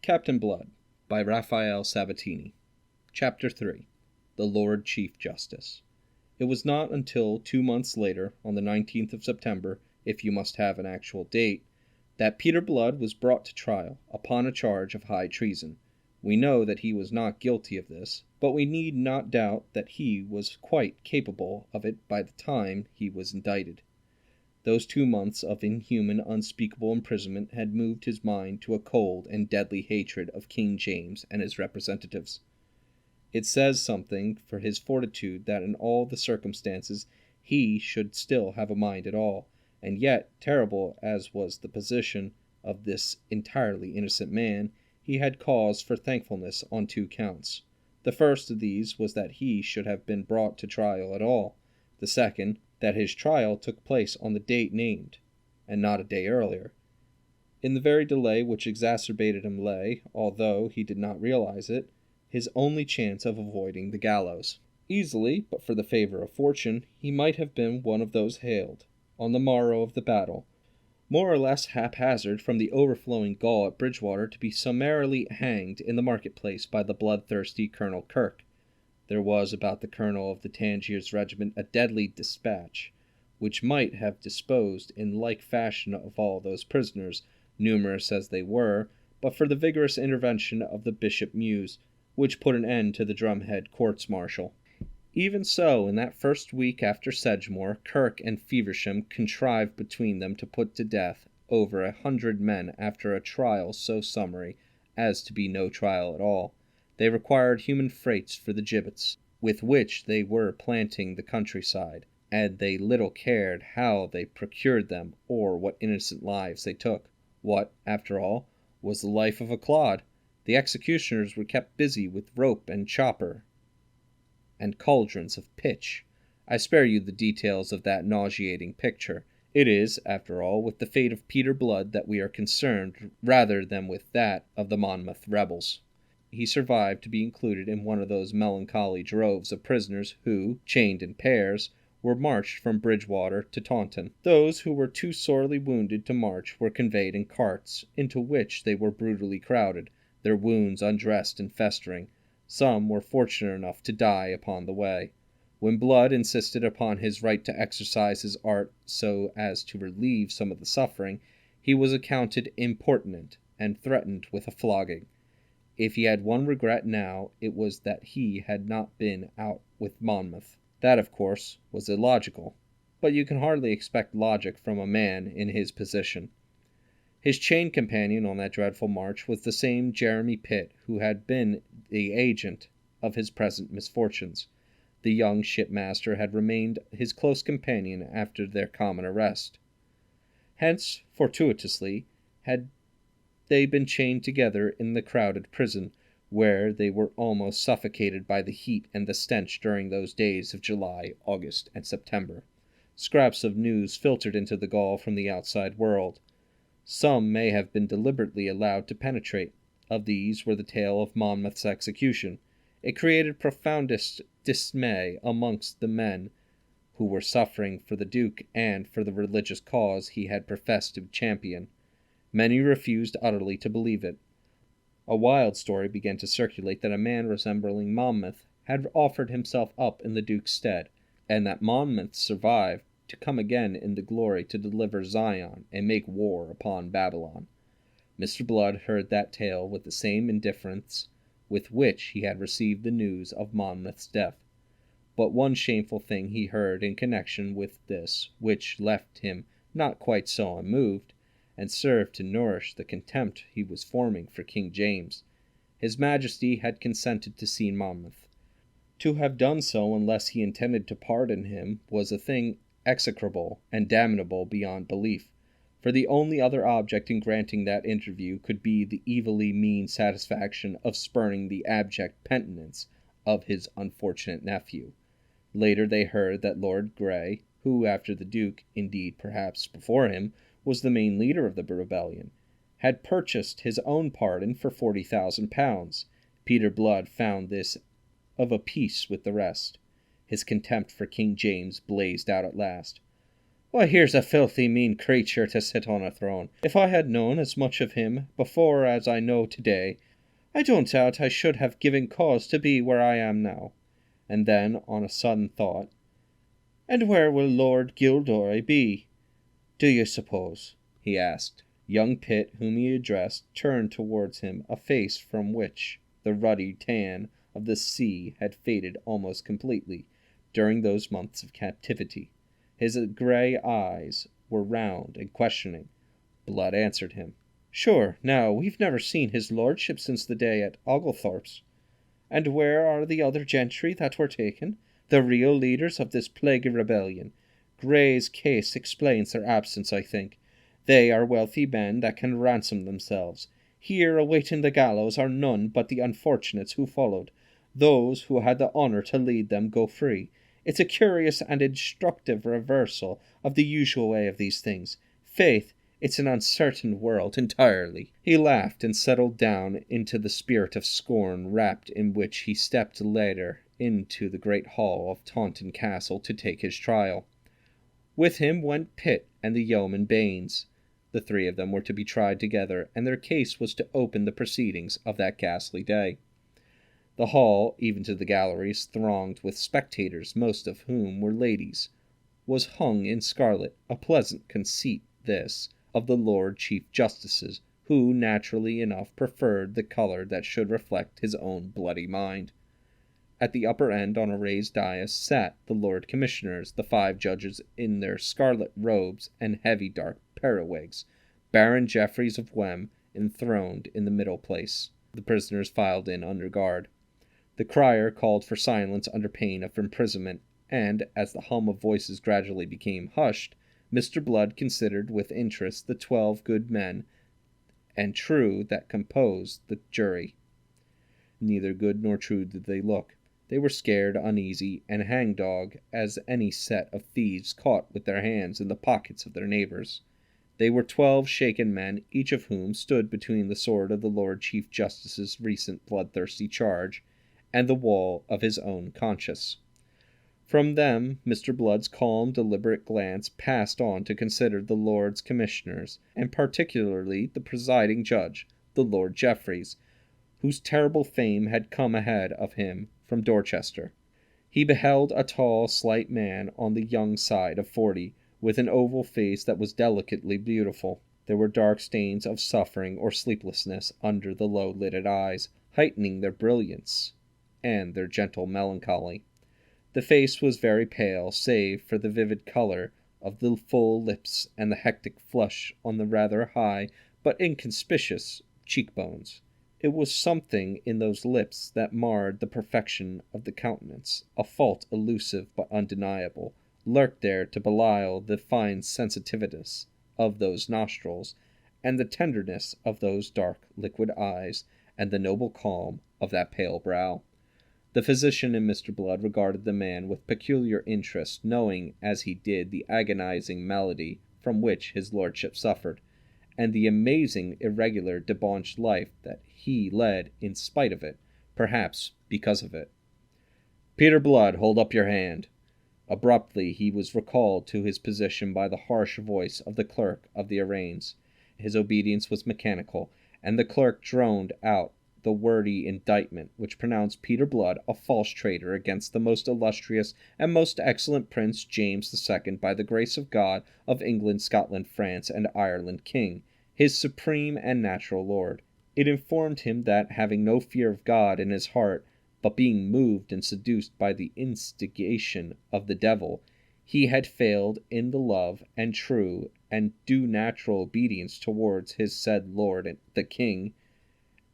Captain Blood by Rafael Sabatini. Chapter 3. The Lord Chief Justice. It was not until 2 months later, on the 19th of September, if you must have an actual date, that Peter Blood was brought to trial upon a charge of high treason. We know that he was not guilty of this, but we need not doubt that he was quite capable of it by the time he was indicted. Those 2 months of inhuman, unspeakable imprisonment had moved his mind to a cold and deadly hatred of King James and his representatives. It says something for his fortitude that in all the circumstances he should still have a mind at all, and yet, terrible as was the position of this entirely innocent man, he had cause for thankfulness on 2 counts. The first of these was that he should have been brought to trial at all. The second, that his trial took place on the date named, and not a day earlier. In the very delay which exacerbated him lay, although he did not realize it, his only chance of avoiding the gallows. Easily, but for the favor of fortune, he might have been one of those hailed, on the morrow of the battle, more or less haphazard from the overflowing Gaul at Bridgewater, to be summarily hanged in the marketplace by the bloodthirsty Colonel Kirke. There was about the colonel of the Tangiers regiment a deadly dispatch, which might have disposed in like fashion of all those prisoners, numerous as they were, but for the vigorous intervention of the Bishop Muse, which put an end to the drumhead courts-martial. Even so, in that first week after Sedgemoor, Kirke and Feversham contrived between them to put to death over 100 men after a trial so summary as to be no trial at all. They required human freights for the gibbets, with which they were planting the countryside, and they little cared how they procured them or what innocent lives they took. What, after all, was the life of a clod? The executioners were kept busy with rope and chopper and cauldrons of pitch. I spare you the details of that nauseating picture. It is, after all, with the fate of Peter Blood that we are concerned rather than with that of the Monmouth rebels. He survived to be included in one of those melancholy droves of prisoners who, chained in pairs, were marched from Bridgewater to Taunton. Those who were too sorely wounded to march were conveyed in carts, into which they were brutally crowded, their wounds undressed and festering. Some were fortunate enough to die upon the way. When Blood insisted upon his right to exercise his art so as to relieve some of the suffering, he was accounted importunate and threatened with a flogging. If he had one regret now, it was that he had not been out with Monmouth. That, of course, was illogical, but you can hardly expect logic from a man in his position. His chain companion on that dreadful march was the same Jeremy Pitt who had been the agent of his present misfortunes. The young shipmaster had remained his close companion after their common arrest. Hence, fortuitously, had they been chained together in the crowded prison, where they were almost suffocated by the heat and the stench during those days of July, August, and September. Scraps of news filtered into the Gaul from the outside world. Some may have been deliberately allowed to penetrate. Of these were the tale of Monmouth's execution. It created profoundest dismay amongst the men who were suffering for the Duke and for the religious cause he had professed to champion. Many refused utterly to believe it. A wild story began to circulate that a man resembling Monmouth had offered himself up in the Duke's stead, and that Monmouth survived to come again in the glory to deliver Zion and make war upon Babylon. Mr. Blood heard that tale with the same indifference with which he had received the news of Monmouth's death. But one shameful thing he heard in connection with this, which left him not quite so unmoved, and served to nourish the contempt he was forming for King James. His Majesty had consented to see Monmouth. To have done so unless he intended to pardon him was a thing execrable and damnable beyond belief, for the only other object in granting that interview could be the evilly mean satisfaction of spurning the abject penitence of his unfortunate nephew. Later they heard that Lord Grey, who after the Duke, indeed perhaps before him, was the main leader of the rebellion, had purchased his own pardon for £40,000. Peter Blood found this of a piece with the rest. His contempt for King James blazed out at last. Why, here's a filthy mean creature to sit on a throne. If I had known as much of him before as I know to-day, I don't doubt I should have given cause to be where I am now. And then, on a sudden thought, and where will Lord Gildoy be, do you suppose? He asked. Young Pitt, whom he addressed, turned towards him a face from which the ruddy tan of the sea had faded almost completely during those months of captivity. His grey eyes were round and questioning. Blood answered him. Sure, now, we've never seen his lordship since the day at Oglethorpe's. And where are the other gentry that were taken? The real leaders of this plaguey rebellion. Grey's case explains their absence, I think. They are wealthy men that can ransom themselves. Here awaiting the gallows are none but the unfortunates who followed. Those who had the honour to lead them go free. It's a curious and instructive reversal of the usual way of these things. Faith, it's an uncertain world entirely. He laughed and settled down into the spirit of scorn wrapped in which he stepped later into the great hall of Taunton Castle to take his trial. With him went Pitt and the yeoman Baines. The three of them were to be tried together, and their case was to open the proceedings of that ghastly day. The hall, even to the galleries, thronged with spectators, most of whom were ladies, was hung in scarlet, a pleasant conceit this, of the Lord Chief Justice's, who naturally enough preferred the colour that should reflect his own bloody mind. At the upper end, on a raised dais, sat the Lord Commissioners, the 5 judges in their scarlet robes and heavy dark periwigs, Baron Jeffreys of Wem enthroned in the middle place. The prisoners filed in under guard. The crier called for silence under pain of imprisonment, and, as the hum of voices gradually became hushed, Mr. Blood considered with interest the 12 good men and true that composed the jury. Neither good nor true did they look. They were scared, uneasy, and hangdog as any set of thieves caught with their hands in the pockets of their neighbours. They were 12 shaken men, each of whom stood between the sword of the Lord Chief Justice's recent bloodthirsty charge and the wall of his own conscience. From them Mr. Blood's calm, deliberate glance passed on to consider the Lords Commissioners, and particularly the presiding judge, the Lord Jeffreys, whose terrible fame had come ahead of him from Dorchester. He beheld a tall, slight man on the young side of 40, with an oval face that was delicately beautiful. There were dark stains of suffering or sleeplessness under the low-lidded eyes, heightening their brilliance and their gentle melancholy. The face was very pale, save for the vivid colour of the full lips and the hectic flush on the rather high but inconspicuous cheekbones. It was something in those lips that marred the perfection of the countenance. A fault elusive but undeniable lurked there to beguile the fine sensitiveness of those nostrils, and the tenderness of those dark liquid eyes, and the noble calm of that pale brow. The physician and Mr. Blood regarded the man with peculiar interest, knowing as he did the agonizing malady from which his lordship suffered, and the amazing irregular debauched life that he led in spite of it, perhaps because of it. "Peter Blood, hold up your hand." Abruptly he was recalled to his position by the harsh voice of the clerk of the arraigns. His obedience was mechanical, and the clerk droned out the wordy indictment which pronounced Peter Blood a false traitor against the most illustrious and most excellent Prince James II, by the grace of God, of England, Scotland, France, and Ireland, King, his supreme and natural lord. It informed him that, having no fear of God in his heart, but being moved and seduced by the instigation of the devil, he had failed in the love and true and due natural obedience towards his said lord the king,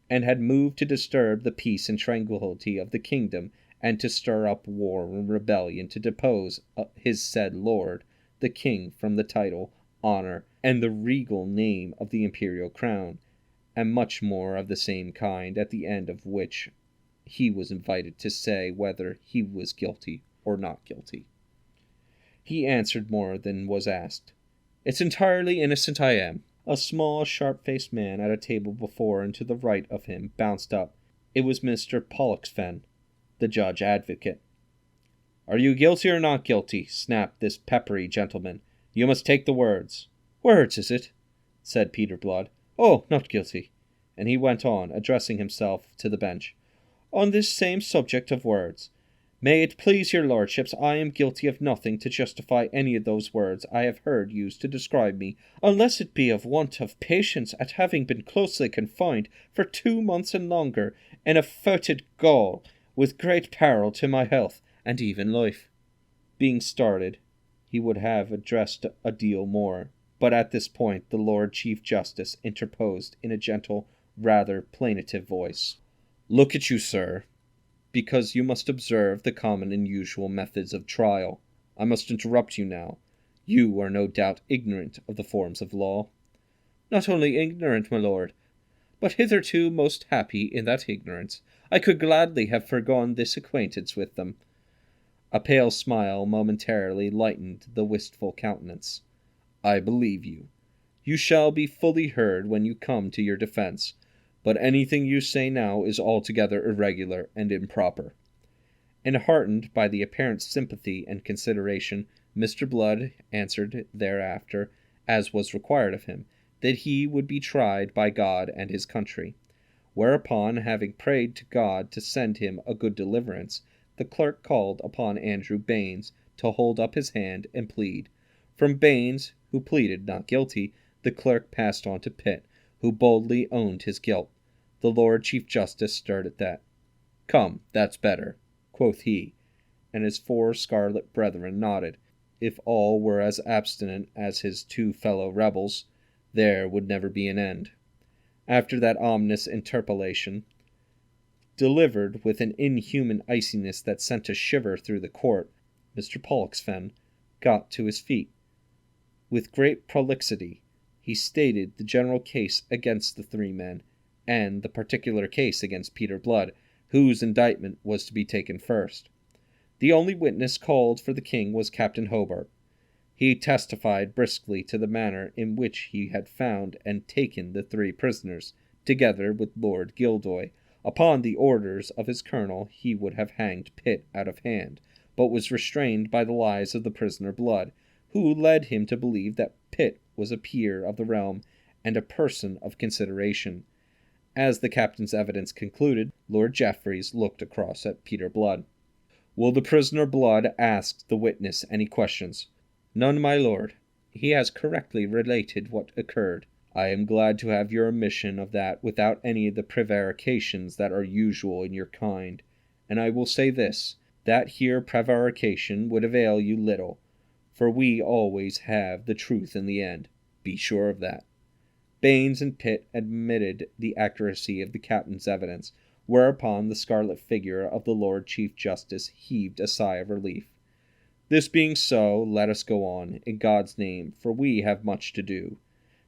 and had moved to disturb the peace and tranquillity of the kingdom, and to stir up war and rebellion, to depose his said lord the king from the title, honour, and the regal name of the imperial crown, and much more of the same kind, at the end of which he was invited to say whether he was guilty or not guilty. He answered more than was asked. "It's entirely innocent I am." A small, sharp-faced man at a table before and to the right of him bounced up. It was Mr. Pollexfen, the judge advocate. "Are you guilty or not guilty?" snapped this peppery gentleman. You must take the words. Words, is it? Said Peter Blood. Oh, not guilty. And he went on, addressing himself to the bench. On this same subject of words, may it please your lordships, I am guilty of nothing to justify any of those words I have heard used to describe me, unless it be of want of patience at having been closely confined for 2 months and longer in a fetid gaol, with great peril to my health and even life. Being started, he would have addressed a deal more, but at this point the Lord Chief Justice interposed in a gentle, rather plaintive voice. Look at you, sir. Because you must observe the common and usual methods of trial, I must interrupt you now. You are no doubt ignorant of the forms of law. Not only ignorant, my lord, but hitherto most happy in that ignorance. I could gladly have forgone this acquaintance with them. A pale smile momentarily lightened the wistful countenance. I believe you. You shall be fully heard when you come to your defence, but anything you say now is altogether irregular and improper. And heartened by the apparent sympathy and consideration, Mr. Blood answered thereafter, as was required of him, that he would be tried by God and his country. Whereupon, having prayed to God to send him a good deliverance, the clerk called upon Andrew Baines to hold up his hand and plead. From Baines, who pleaded not guilty, the clerk passed on to Pitt, who boldly owned his guilt. The Lord Chief Justice stared at that. Come, that's better, quoth he, and his 4 scarlet brethren nodded. If all were as abstinent as his 2 fellow rebels, there would never be an end. After that ominous interpellation, delivered with an inhuman iciness that sent a shiver through the court, Mr. Pollexfen got to his feet. With great prolixity, he stated the general case against the 3 men, and the particular case against Peter Blood, whose indictment was to be taken first. The only witness called for the king was Captain Hobart. He testified briskly to the manner in which he had found and taken the 3 prisoners, together with Lord Gildoy. Upon the orders of his colonel he would have hanged Pitt out of hand, but was restrained by the lies of the prisoner Blood, who led him to believe that Pitt was a peer of the realm and a person of consideration. As the captain's evidence concluded, Lord Jeffreys looked across at Peter Blood. Will the prisoner Blood ask the witness any questions? None, my lord. He has correctly related what occurred. I am glad to have your admission of that without any of the prevarications that are usual in your kind. And I will say this, that here prevarication would avail you little, for we always have the truth in the end. Be sure of that. Baines and Pitt admitted the accuracy of the captain's evidence, whereupon the scarlet figure of the Lord Chief Justice heaved a sigh of relief. This being so, let us go on, in God's name, for we have much to do.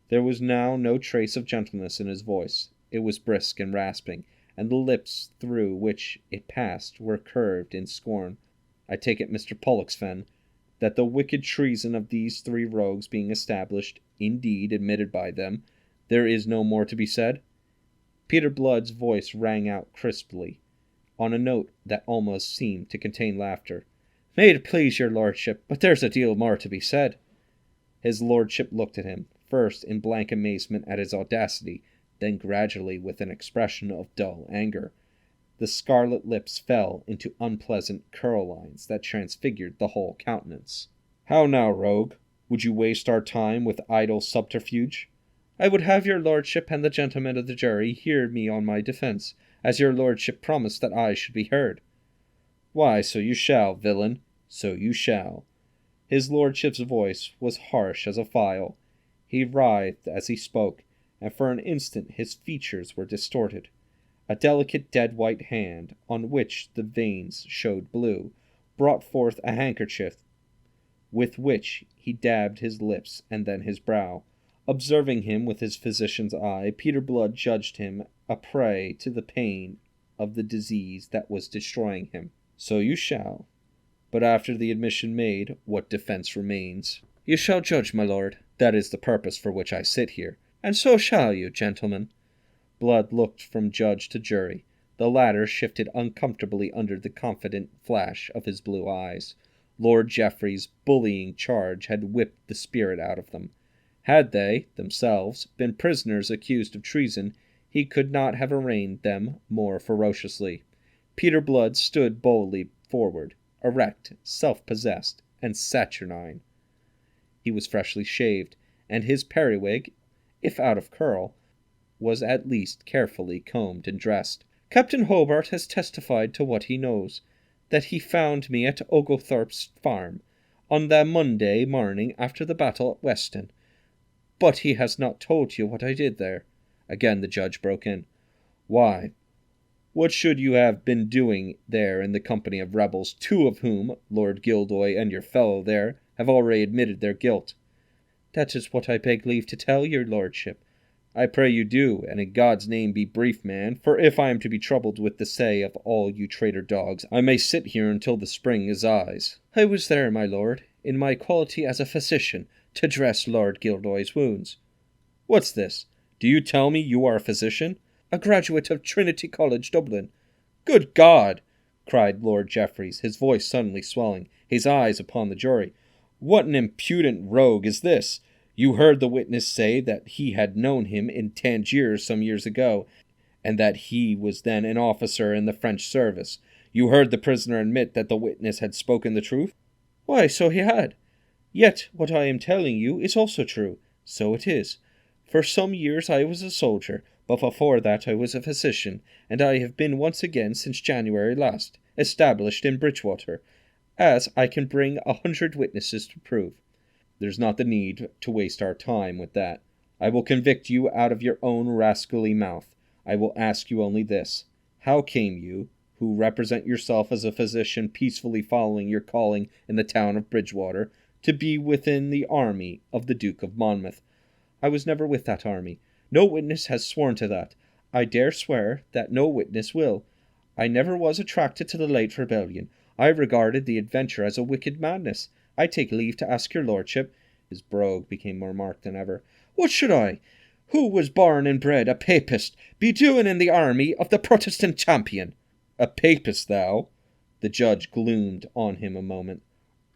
There was now no trace of gentleness in his voice. It was brisk and rasping, and the lips through which it passed were curved in scorn. I take it, Mr. Pollexfen, that the wicked treason of these 3 rogues being established, indeed admitted by them, there is no more to be said? Peter Blood's voice rang out crisply, on a note that almost seemed to contain laughter. May it please your lordship, but there's a deal more to be said. His lordship looked at him, first in blank amazement at his audacity, then gradually with an expression of dull anger. The scarlet lips fell into unpleasant curl lines that transfigured the whole countenance. How now, rogue? Would you waste our time with idle subterfuge? I would have your lordship and the gentlemen of the jury hear me on my defence, as your lordship promised that I should be heard. Why, so you shall, villain, so you shall. His lordship's voice was harsh as a file. He writhed as he spoke, and for an instant his features were distorted. A delicate dead-white hand, on which the veins showed blue, brought forth a handkerchief, with which he dabbed his lips and then his brow. Observing him with his physician's eye, Peter Blood judged him a prey to the pain of the disease that was destroying him. So you shall. But after the admission made, what defence remains? You shall judge, my lord. That is the purpose for which I sit here. And so shall you, gentlemen. Blood looked from judge to jury. The latter shifted uncomfortably under the confident flash of his blue eyes. Lord Geoffrey's bullying charge had whipped the spirit out of them. Had they, themselves, been prisoners accused of treason, he could not have arraigned them more ferociously. Peter Blood stood boldly forward, erect, self-possessed, and saturnine. He was freshly shaved, and his periwig, if out of curl, was at least carefully combed and dressed. "Captain Hobart has testified to what he knows, that he found me at Oglethorpe's farm on the Monday morning after the battle at Weston. But he has not told you what I did there." Again the judge broke in. "Why, what should you have been doing there in the company of rebels, two of whom, Lord Gildoy and your fellow there, have already admitted their guilt?" "That is what I beg leave to tell your lordship." "I pray you do, and in God's name be brief, man, for if I am to be troubled with the say of all you traitor dogs, I may sit here until the spring is eyes." "I was there, my lord, in my quality as a physician, to dress Lord Gildoy's wounds." "What's this? Do you tell me you are a physician?" "A graduate of Trinity College, Dublin." "Good God!" cried Lord Jeffreys, his voice suddenly swelling, his eyes upon the jury. "What an impudent rogue is this! You heard the witness say that he had known him in Tangiers some years ago, and that he was then an officer in the French service. You heard the prisoner admit that the witness had spoken the truth?" "Why, so he had. Yet what I am telling you is also true. So it is. For some years I was a soldier, but before that I was a physician, and I have been once again since January last, established in Bridgewater, as I can bring 100 witnesses to prove." "There's not the need to waste our time with that. I will convict you out of your own rascally mouth. I will ask you only this. How came you, who represent yourself as a physician peacefully following your calling in the town of Bridgewater, to be within the army of the Duke of Monmouth?" "I was never with that army. No witness has sworn to that. I dare swear that no witness will. I never was attracted to the late rebellion. I regarded the adventure as a wicked madness. I take leave to ask your lordship—" His brogue became more marked than ever. "What should I, who was born and bred a Papist, be doing in the army of the Protestant champion?" "A Papist, thou?" The judge gloomed on him a moment.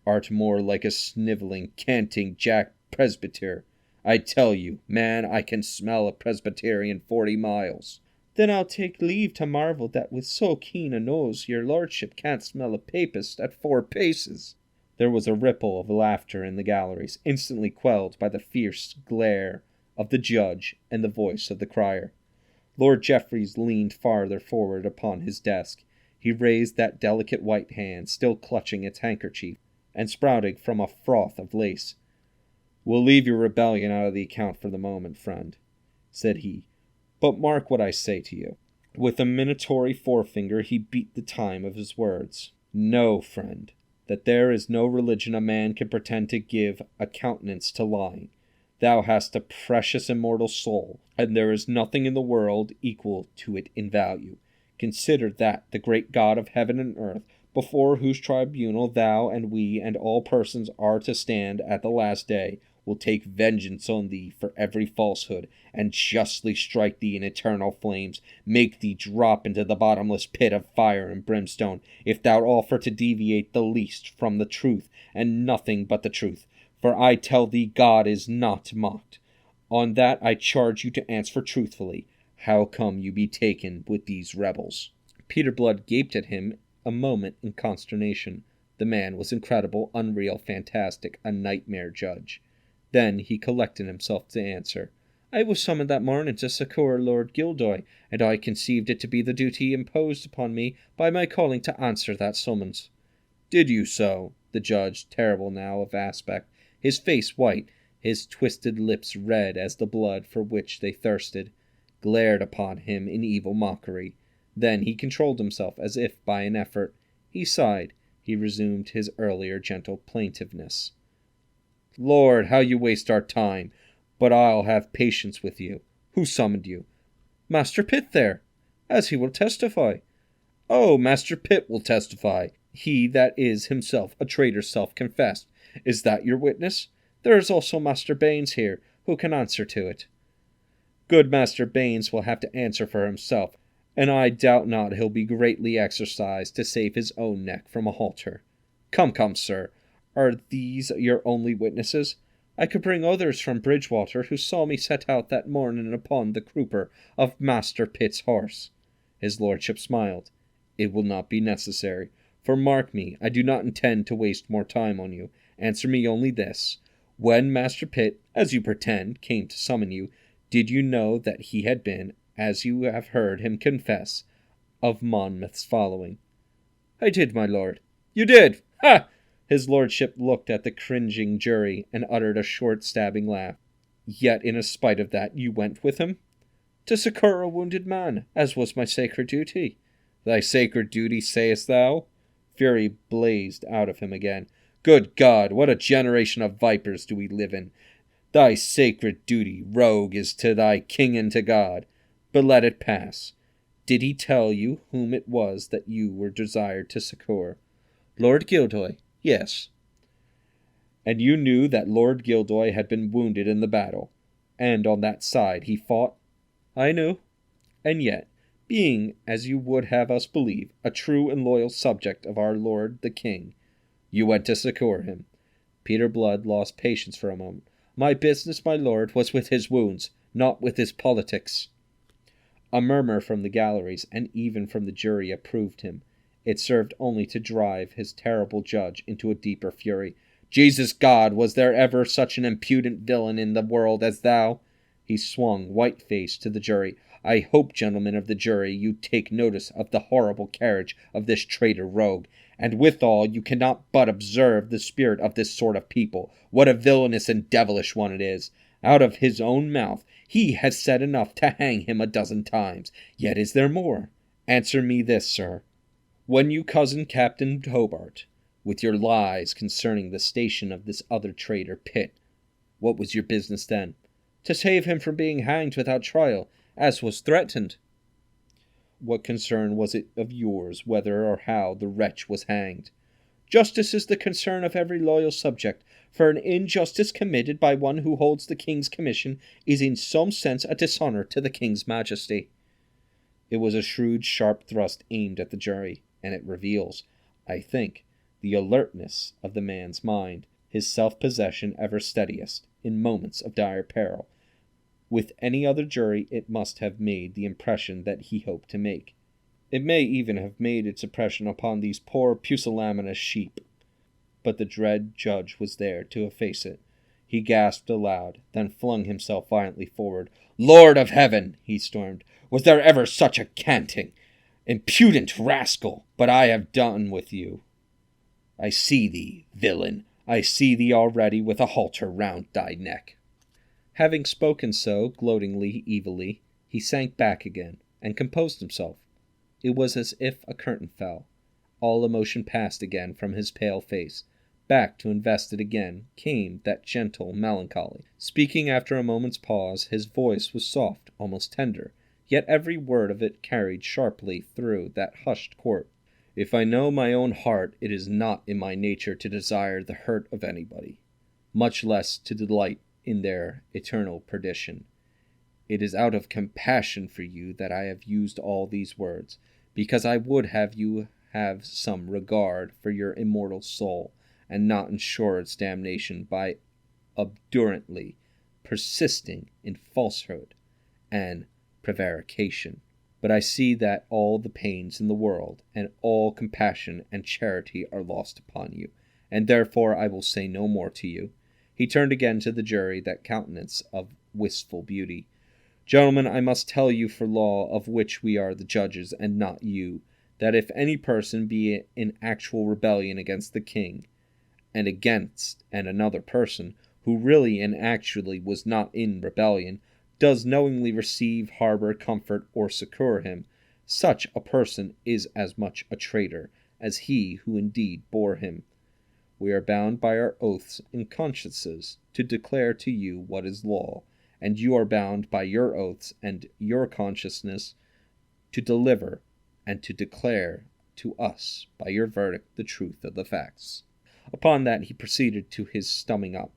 "Art more like a snivelling, canting Jack Presbyter. I tell you, man, I can smell a Presbyterian 40 miles. "Then I'll take leave to marvel that with so keen a nose your lordship can't smell a Papist at 4 paces." There was a ripple of laughter in the galleries, instantly quelled by the fierce glare of the judge and the voice of the crier. Lord Jeffreys leaned farther forward upon his desk. He raised that delicate white hand, still clutching its handkerchief, and sprouting from a froth of lace. "We'll leave your rebellion out of the account for the moment, friend," said he. "But mark what I say to you." With a minatory forefinger he beat the time of his words. "Know, friend, that there is no religion a man can pretend to give a countenance to lying. Thou hast a precious immortal soul, and there is nothing in the world equal to it in value. Consider that the great God of heaven and earth, before whose tribunal thou and we and all persons are to stand at the last day, will take vengeance on thee for every falsehood, and justly strike thee in eternal flames, make thee drop into the bottomless pit of fire and brimstone, if thou offer to deviate the least from the truth, and nothing but the truth. For I tell thee God is not mocked. On that I charge you to answer truthfully. How come you be taken with these rebels?" Peter Blood gaped at him a moment in consternation. The man was incredible, unreal, fantastic, a nightmare judge. Then he collected himself to answer. "I was summoned that morning to succour Lord Gildoy, and I conceived it to be the duty imposed upon me by my calling to answer that summons." "Did you so?" The judge, terrible now of aspect, his face white, his twisted lips red as the blood for which they thirsted, glared upon him in evil mockery. Then he controlled himself as if by an effort. He sighed. He resumed his earlier gentle plaintiveness. "Lord, how you waste our time! But I'll have patience with you. Who summoned you?" "Master Pitt there, as he will testify." "Oh, Master Pitt will testify, he that is himself a traitor self-confessed. Is that your witness? There is also Master Baines here, who can answer to it." "Good Master Baines will have to answer for himself, and I doubt not he'll be greatly exercised to save his own neck from a halter." Come, come, sir, are these your only witnesses? I could bring others from Bridgewater who saw me set out that morning upon the crupper of Master Pitt's horse. His lordship smiled. It will not be necessary, for mark me, I do not intend to waste more time on you. Answer me only this. When Master Pitt, as you pretend, came to summon you, did you know that he had been, as you have heard him confess, of Monmouth's following? I did, my lord. You did! Ha! His lordship looked at the cringing jury and uttered a short stabbing laugh. Yet in spite of that you went with him? To succour a wounded man, as was my sacred duty. Thy sacred duty, sayest thou? Fury blazed out of him again. Good God, what a generation of vipers do we live in! Thy sacred duty, rogue, is to thy king and to God. But let it pass. Did he tell you whom it was that you were desired to succour? Lord Gildoy, yes. And you knew that Lord Gildoy had been wounded in the battle, and on that side he fought? I knew. And yet, being, as you would have us believe, a true and loyal subject of our lord the king, you went to succour him. Peter Blood lost patience for a moment. My business, my lord, was with his wounds, not with his politics. A murmur from the galleries and even from the jury approved him. It served only to drive his terrible judge into a deeper fury. Jesus God, was there ever such an impudent villain in the world as thou? He swung white-faced to the jury. I hope, gentlemen of the jury, you take notice of the horrible carriage of this traitor rogue, and withal you cannot but observe the spirit of this sort of people. What a villainous and devilish one it is! Out of his own mouth he has said enough to hang him a dozen times. Yet is there more? Answer me this, sir. When you cozened Captain Hobart with your lies concerning the station of this other traitor, Pitt, what was your business then? To save him from being hanged without trial, as was threatened. What concern was it of yours whether or how the wretch was hanged? Justice is the concern of every loyal subject, for an injustice committed by one who holds the king's commission is in some sense a dishonour to the king's majesty. It was a shrewd, sharp thrust aimed at the jury, and it reveals, I think, the alertness of the man's mind, his self-possession ever steadiest in moments of dire peril. With any other jury it must have made the impression that he hoped to make. It may even have made its impression upon these poor pusillanimous sheep. But the dread judge was there to efface it. He gasped aloud, then flung himself violently forward. Lord of heaven, he stormed, was there ever such a canting, impudent rascal? But I have done with you. I see thee, villain, I see thee already with a halter round thy neck. Having spoken so, gloatingly, evilly, he sank back again, and composed himself. It was as if a curtain fell. All emotion passed again from his pale face. Back to invest it again came that gentle melancholy. Speaking after a moment's pause, his voice was soft, almost tender, yet every word of it carried sharply through that hushed court. If I know my own heart, it is not in my nature to desire the hurt of anybody, much less to delight in their eternal perdition. It is out of compassion for you that I have used all these words, because I would have you have some regard for your immortal soul, and not ensure its damnation by obdurately persisting in falsehood and prevarication. But I see that all the pains in the world, and all compassion and charity are lost upon you, and therefore I will say no more to you. He turned again to the jury that countenance of wistful beauty. Gentlemen, I must tell you for law of which we are the judges, and not you, that if any person be in actual rebellion against the king, and against another person, who really and actually was not in rebellion, does knowingly receive, harbour, comfort, or succour him, such a person is as much a traitor as he who indeed bore him. We are bound by our oaths and consciences to declare to you what is law, and you are bound by your oaths and your consciousness to deliver and to declare to us by your verdict the truth of the facts. Upon that he proceeded to his summing up,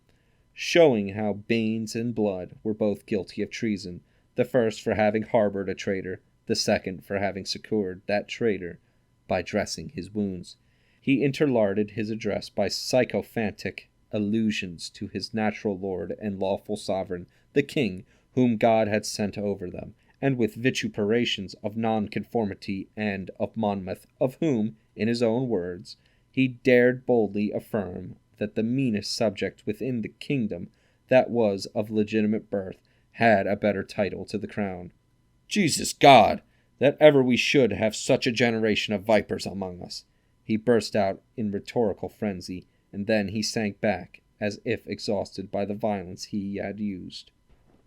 showing how Baines and Blood were both guilty of treason, the first for having harboured a traitor, the second for having succoured that traitor by dressing his wounds. He interlarded his address by sycophantic allusions to his natural lord and lawful sovereign, the king, whom God had sent over them, and with vituperations of nonconformity and of Monmouth, of whom, in his own words, he dared boldly affirm that the meanest subject within the kingdom that was of legitimate birth had a better title to the crown. Jesus God! That ever we should have such a generation of vipers among us! He burst out in rhetorical frenzy, and then he sank back, as if exhausted by the violence he had used.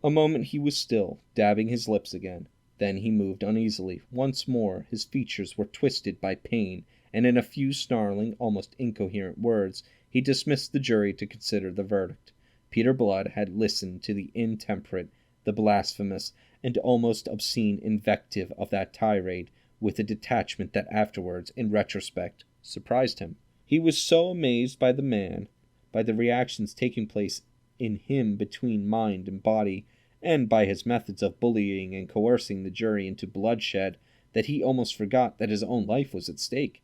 A moment he was still, dabbing his lips again. Then he moved uneasily. Once more his features were twisted by pain, and in a few snarling, almost incoherent words, he dismissed the jury to consider the verdict. Peter Blood had listened to the intemperate, the blasphemous, and almost obscene invective of that tirade with a detachment that afterwards, in retrospect, surprised him. He was so amazed by the man, by the reactions taking place in him between mind and body, and by his methods of bullying and coercing the jury into bloodshed, that he almost forgot that his own life was at stake.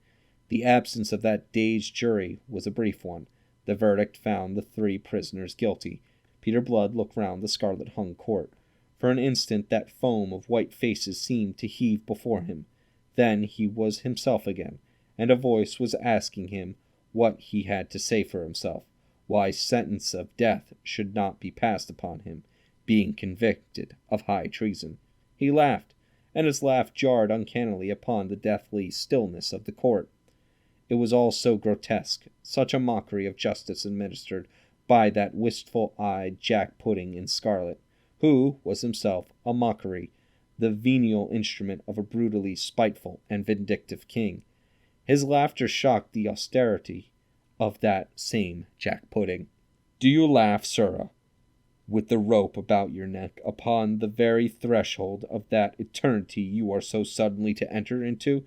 The absence of that dazed jury was a brief one. The verdict found the 3 prisoners guilty. Peter Blood looked round the scarlet-hung court. For an instant that foam of white faces seemed to heave before him. Then he was himself again, and a voice was asking him what he had to say for himself, why sentence of death should not be passed upon him, being convicted of high treason. He laughed, and his laugh jarred uncannily upon the deathly stillness of the court. It was all so grotesque, such a mockery of justice administered by that wistful-eyed jack-pudding in scarlet, who was himself a mockery, the venial instrument of a brutally spiteful and vindictive king. His laughter shocked the austerity of that same jack-pudding. Do you laugh, sirrah, with the rope about your neck, upon the very threshold of that eternity you are so suddenly to enter into?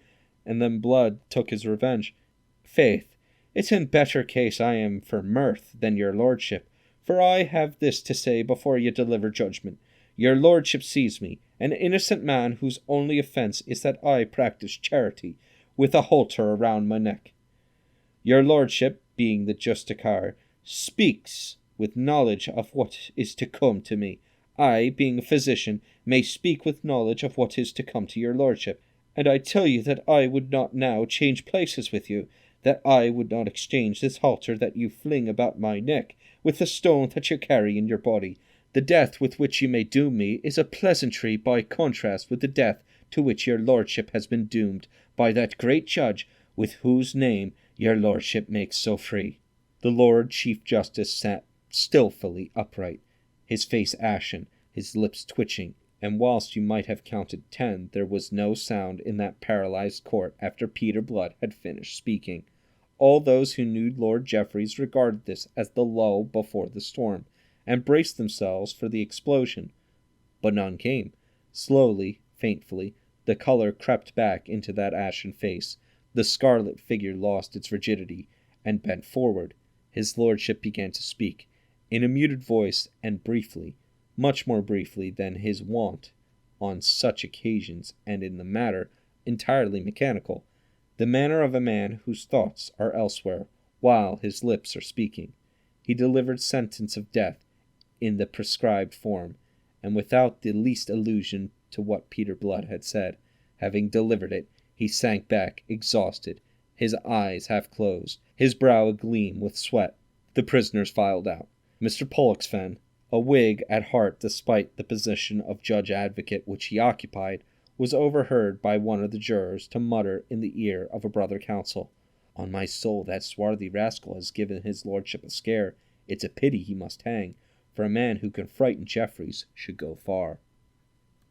And then Blood took his revenge. Faith, it's in better case I am for mirth than your lordship, for I have this to say before you deliver judgment. Your lordship sees me, an innocent man whose only offence is that I practice charity, with a halter around my neck. Your lordship, being the justicar, speaks with knowledge of what is to come to me. I, being a physician, may speak with knowledge of what is to come to your lordship. And I tell you that I would not now change places with you, that I would not exchange this halter that you fling about my neck with the stone that you carry in your body. The death with which you may doom me is a pleasantry by contrast with the death to which your lordship has been doomed by that great judge with whose name your lordship makes so free. The Lord Chief Justice sat stilfully upright, his face ashen, his lips twitching, and whilst you might have counted 10, there was no sound in that paralyzed court after Peter Blood had finished speaking. All those who knew Lord Jeffreys regarded this as the lull before the storm, and braced themselves for the explosion. But none came. Slowly, faintly, the colour crept back into that ashen face. The scarlet figure lost its rigidity, and bent forward. His lordship began to speak, in a muted voice and briefly, much more briefly than his wont on such occasions, and in the matter entirely mechanical, the manner of a man whose thoughts are elsewhere, while his lips are speaking. He delivered sentence of death in the prescribed form, and without the least allusion to what Peter Blood had said. Having delivered it, he sank back, exhausted, his eyes half closed, his brow agleam with sweat. The prisoners filed out. Mr. Pollexfen, a Whig at heart despite the position of judge-advocate which he occupied, was overheard by one of the jurors to mutter in the ear of a brother counsel, "On my soul, that swarthy rascal has given his lordship a scare. It's a pity he must hang, for a man who can frighten Jeffreys should go far."